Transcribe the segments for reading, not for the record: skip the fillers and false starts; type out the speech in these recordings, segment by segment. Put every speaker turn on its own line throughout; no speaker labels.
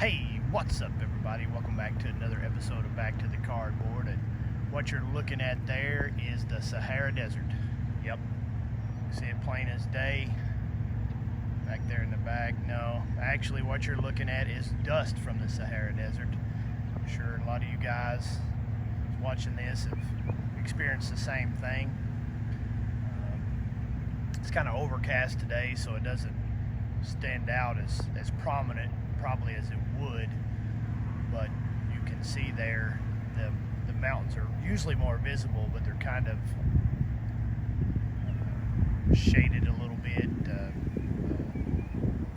Hey, what's up everybody? Welcome back to another episode of Back to the Cardboard. And what you're looking at there is the Sahara Desert. Yep, you see it plain as day. Back there in the back. No, actually what you're looking at is dust from the Sahara Desert. I'm sure a lot of you guys watching this have experienced the same thing. It's kind of overcast today, so it doesn't stand out as prominent probably as it would, but you can see there the mountains are usually more visible, but they're kind of shaded a little bit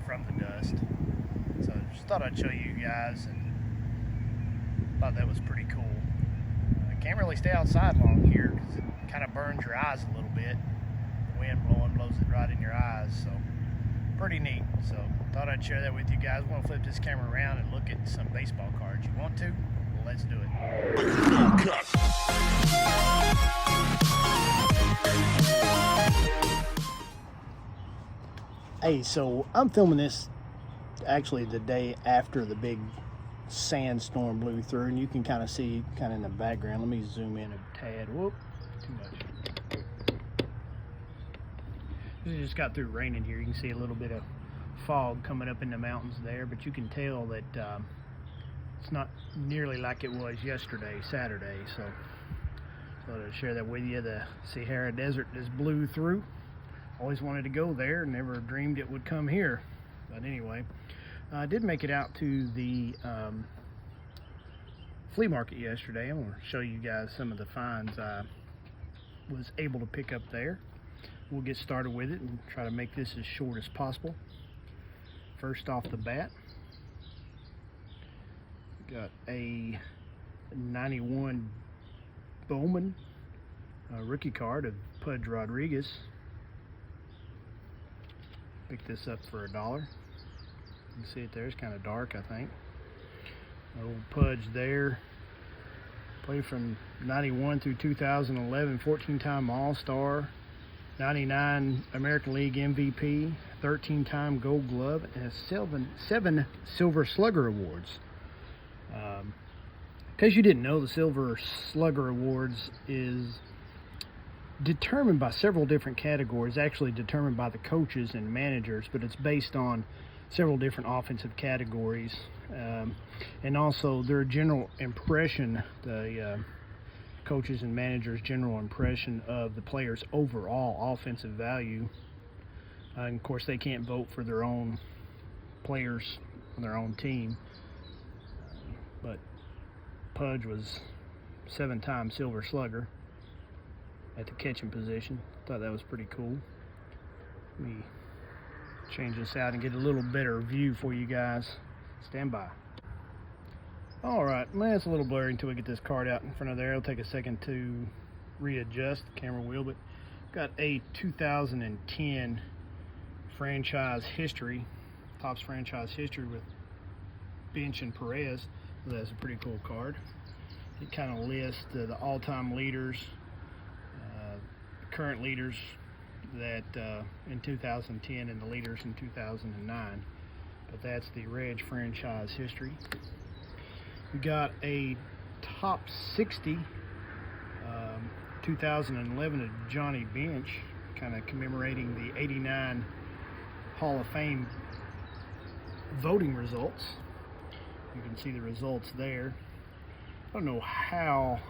from the dust. So I just thought I'd show you guys, and thought that was pretty cool. I can't really stay outside long here because it kind of burns your eyes a little bit. The wind blowing blows it right in your eyes, so pretty neat. So thought I'd share that with you guys. I want to flip this camera around and look at some baseball cards. You want to? Well, let's do it. Hey, so I'm filming this actually the day after the big sandstorm blew through, and you can kind of see in the background. Let me zoom in a tad. Whoop, too much. It just got through raining here. You can see a little bit of fog coming up in the mountains there, but you can tell that it's not nearly like it was yesterday, Saturday. So thought I'd share that with you. The Sahara Desert just blew through. Always wanted to go there, never dreamed it would come here. But anyway, I did make it out to the flea market yesterday. I want to show you guys some of the finds I was able to pick up there. We'll get started with it and try to make this as short as possible. First off the bat, got a 91 Bowman rookie card of Pudge Rodriguez. Picked this up for $1. You can see it there, it's kind of dark, I think. Old Pudge there. Played from 91 through 2011, 14-time All-Star. 99 American League MVP, 13-time Gold Glove, and seven Silver Slugger Awards. In case you didn't know, the Silver Slugger Awards is determined by several different categories, actually determined by the coaches and managers, but it's based on several different offensive categories, and also their general impression, the coaches and managers' general impression of the player's overall offensive value. And of course, they can't vote for their own players on their own team. But Pudge was 7-time Silver Slugger at the catching position. Thought that was pretty cool. Let me change this out and get a little better view for you guys. Stand by. Alright, man, it's a little blurry until we get this card out in front of there. It'll take a second to readjust the camera wheel, but got a 2010 franchise history, Topps franchise history with Bench and Perez. So that's a pretty cool card. It kind of lists the all-time leaders, current leaders that in 2010 and the leaders in 2009. But that's the Reg franchise history. We got a top 60 2011 of Johnny Bench, kind of commemorating the 89 Hall of Fame voting results. You can see the results there. I don't know how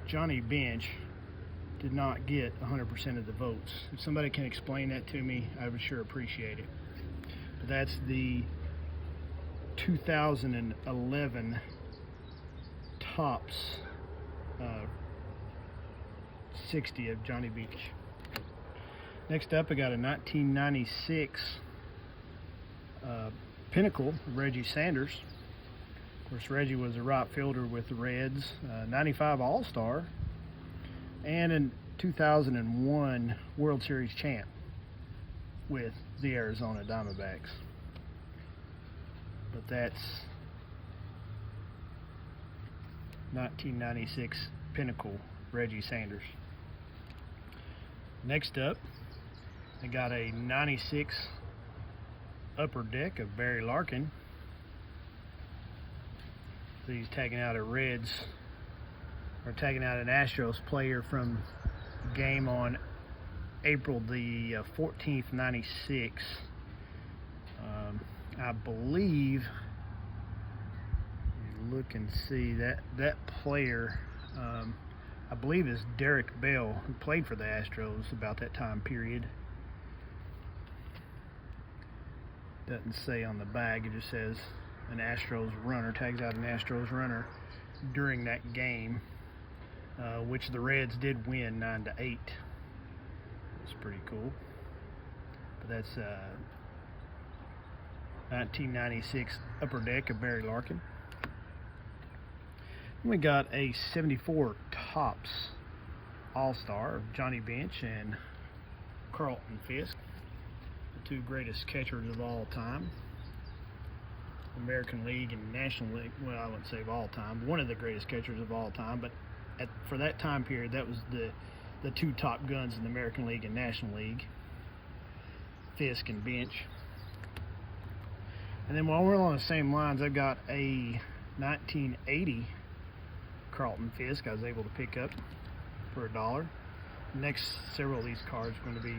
Johnny Bench did not get 100% of the votes. If somebody can explain that to me, I would sure appreciate it. But that's the 2011 Topps 60 of Johnny Bench. Next up, I got a 1996 Pinnacle of Reggie Sanders. Of course, Reggie was a right fielder with the Reds, 95 All-Star, and a 2001 World Series champ with the Arizona Diamondbacks. But that's 1996 Pinnacle Reggie Sanders. Next up, I got a 96 Upper Deck of Barry Larkin. So he's tagging out a Reds, or tagging out an Astros player from the game on April the 14th, 96. I believe, look and see, that player, I believe is Derek Bell, who played for the Astros about that time period. Doesn't say on the bag, it just says an Astros runner, tags out an Astros runner during that game, which the Reds did win 9-8. It's pretty cool. But that's 1996 Upper Deck of Barry Larkin. We got a 74 Topps All-Star of Johnny Bench and Carlton Fisk, the two greatest catchers of all time. American League and National League, well, I wouldn't say of all time, but one of the greatest catchers of all time. But for that time period, that was the two top guns in the American League and National League, Fisk and Bench. And then while we're on the same lines, I've got a 1980 Carlton Fisk I was able to pick up for $1. Next several of these cards are going to be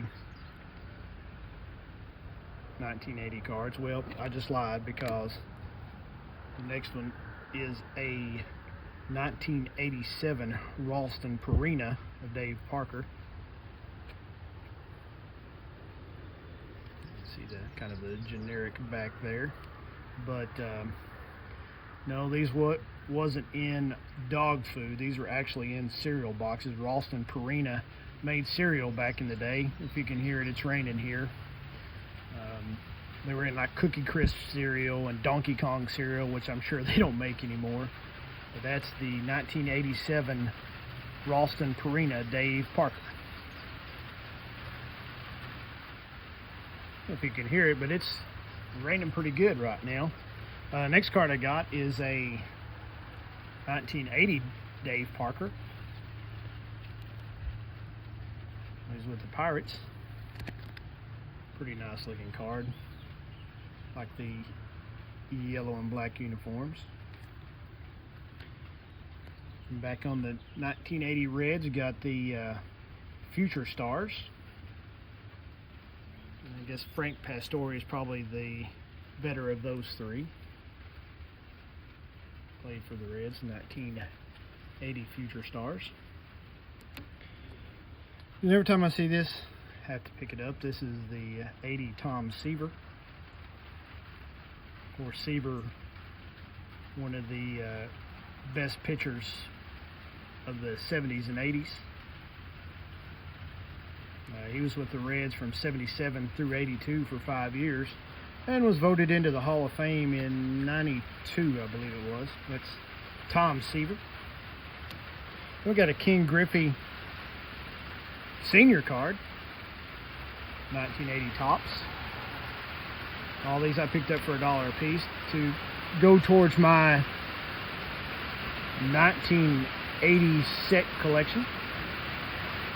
1980 cards. Well, I just lied, because the next one is a 1987 Ralston Purina of Dave Parker. See the kind of the generic back there, but no, these wasn't in dog food. These were actually in cereal boxes. Ralston Purina made cereal back in the day. If you can hear it, it's raining here. They were in like Cookie Crisp cereal and Donkey Kong cereal, which I'm sure they don't make anymore. But that's the 1987 Ralston Purina Dave Parker. If you can hear it, but it's raining pretty good right now. Next card I got is a 1980 Dave Parker. He's with the Pirates. Pretty nice looking card. Like the yellow and black uniforms. And back on the 1980 Reds, you got the Future Stars. I guess Frank Pastore is probably the better of those three. Played for the Reds in 1980 Future Stars. And every time I see this, I have to pick it up. This is the 80 Tom Seaver. Of course, Seaver, one of the best pitchers of the 70s and 80s. He was with the Reds from 77 through 82 for 5 years, and was voted into the Hall of Fame in 92, I believe it was. That's Tom Seaver. We've got a King Griffey senior card, 1980 Topps. All these I picked up for $1 a piece to go towards my 1980 set collection.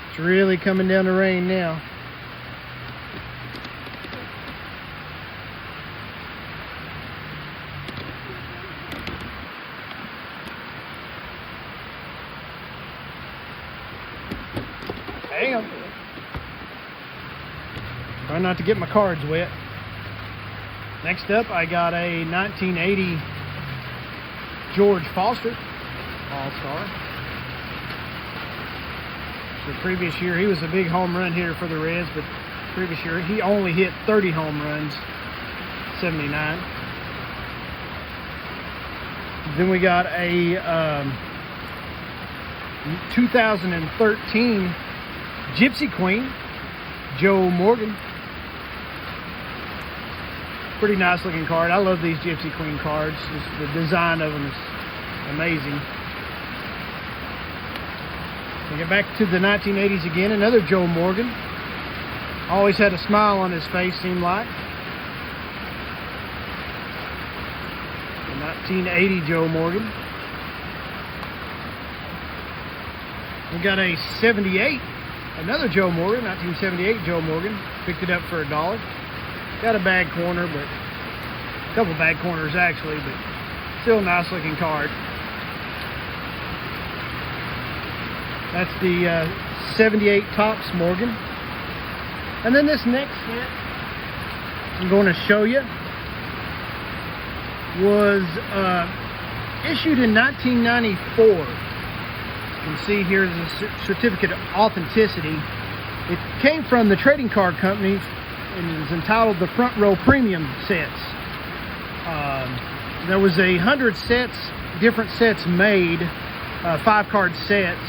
It's really coming down the rain now. Hang on. Try not to get my cards wet. Next up, I got a 1980 George Foster All-Star. The previous year, he was a big home run hitter for the Reds, but previous year, he only hit 30 home runs, 79. Then we got a 2013 Gypsy Queen, Joe Morgan. Pretty nice looking card. I love these Gypsy Queen cards. Just the design of them is amazing. We get back to the 1980s again. Another Joe Morgan. Always had a smile on his face, seemed like. The 1980 Joe Morgan. We got a 78. Another Joe Morgan, 1978 Joe Morgan. Picked it up for $1. Got a bad corner, but a couple bad corners actually, but Still a nice looking card. That's the 78 Topps Morgan. And then this next set I'm going to show you was issued in 1994. You can see here's a certificate of authenticity. It came from the trading card company and is entitled the Front Row Premium Sets. There was 100 sets, different sets made, 5-card sets,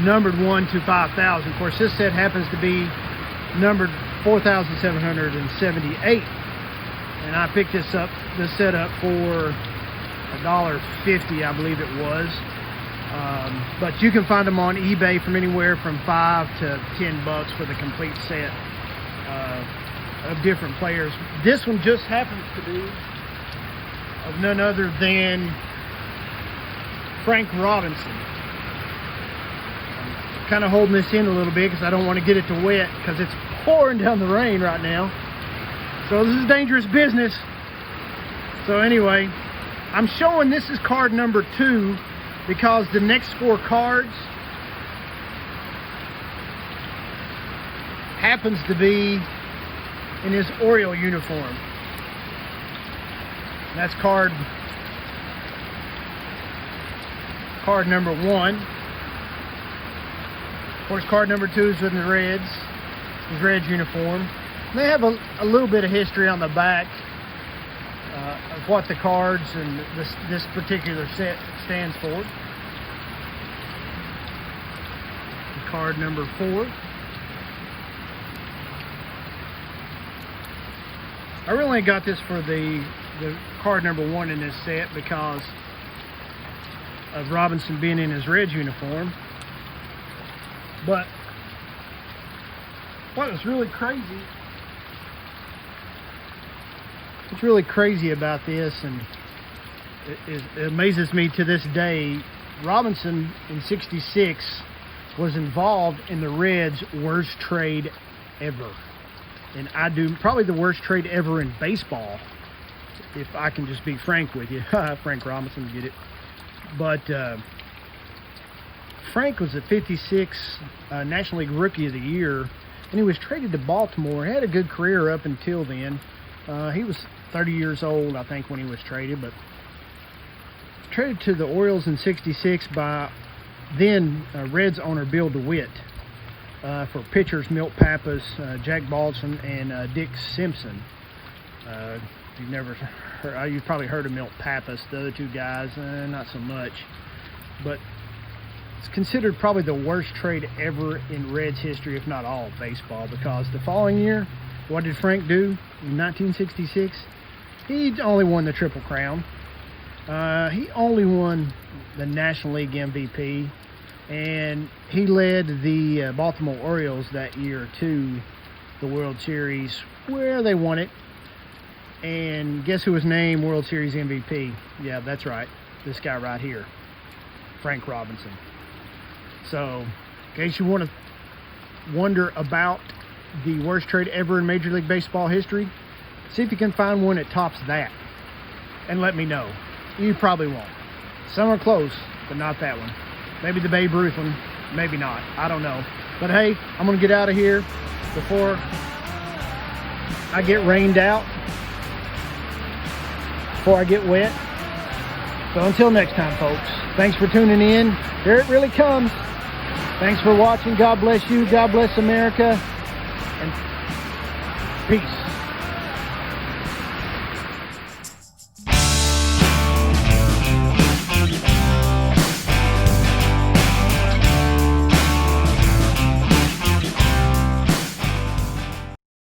numbered 1 to 5,000. Of course, this set happens to be numbered 4,778, and I picked this set up for $1.50, I believe it was. But you can find them on eBay from anywhere from $5 to $10 for the complete set of different players. This one just happens to be of none other than Frank Robinson. I'm kind of holding this in a little bit because I don't want to get it to wet because it's pouring down the rain right now. So this is dangerous business. So anyway, I'm showing this is card number 2 because the next 4 cards happens to be in his Oriole uniform. That's card number 1. Of course, card number 2 is with the Reds, his Reds uniform. They have a little bit of history on the back of what the cards and this particular set stands for. Card number 4. I really got this for the card number 1 in this set because of Robinson being in his Reds uniform. But what was really crazy, what's really crazy about this, and it amazes me to this day, Robinson in '66 was involved in the Reds' worst trade ever. And I do probably the worst trade ever in baseball, if I can just be frank with you. Frank Robinson, get it. But Frank was a '56 National League Rookie of the Year, and he was traded to Baltimore. He had a good career up until then. He was 30 years old, I think, when he was traded, but traded to the Orioles in '66 by then Reds owner Bill DeWitt for pitchers Milt Pappas, Jack Balson, and Dick Simpson. You've probably heard of Milt Pappas. The other 2 guys, not so much. But it's considered probably the worst trade ever in Reds history, if not all of baseball, because the following year, what did Frank do in 1966? He only won the Triple Crown. He only won the National League MVP, and he led the Baltimore Orioles that year to the World Series, where they won it. And guess who was named World Series MVP? Yeah, that's right, this guy right here, Frank Robinson. So, in case you want to wonder about the worst trade ever in Major League Baseball history, see if you can find one that tops that, and let me know. You probably won't. Some are close, but not that one. Maybe the Babe Ruth one, maybe not. I don't know. But hey, I'm going to get out of here before I get rained out, before I get wet. So until next time, folks, thanks for tuning in. Here it really comes. Thanks for watching. God bless you. God bless America. And peace.